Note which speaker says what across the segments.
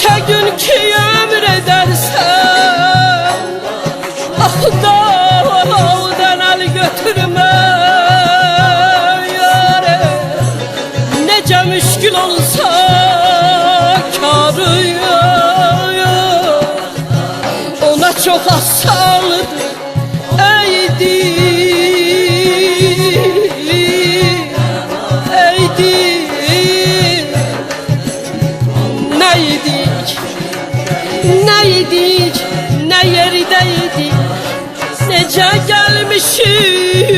Speaker 1: neçə gün ki ömür edərsən, Dağdan əl götürmə yâre, necə müşkül olsa karı ona çox asandır eydi, ne yedik, ne yerdeydik, necə gəlmişik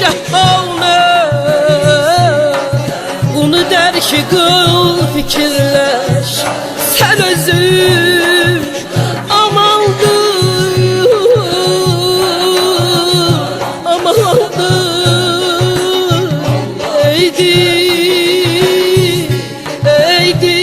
Speaker 1: cəhana. Bunu dərk qıl, fikirləş, sən özün amandır, amandır. Eydi, eydi,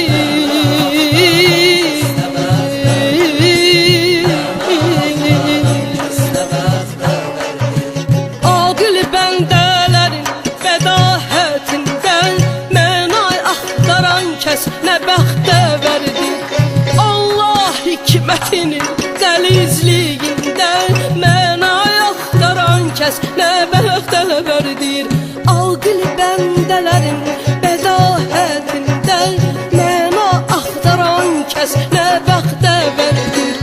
Speaker 1: aqil bəndələrin bədahətindən mənay axtaran kəs nə bəxtə verdi. Allah hikmətinin dəlizliyindən mənay axtaran kəs nə bəxtə verdir. Aqil bəndələrin bədahətindən məna axtaran kəs nə bəxtə verdir.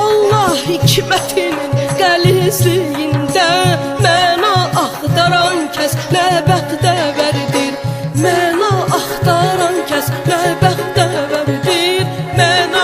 Speaker 1: Allah hikmətinin dəlizliyindən məna axtaran kəs nə bəxtə verdir. Məna axtaran kəs nə bəxtə verdir. Məna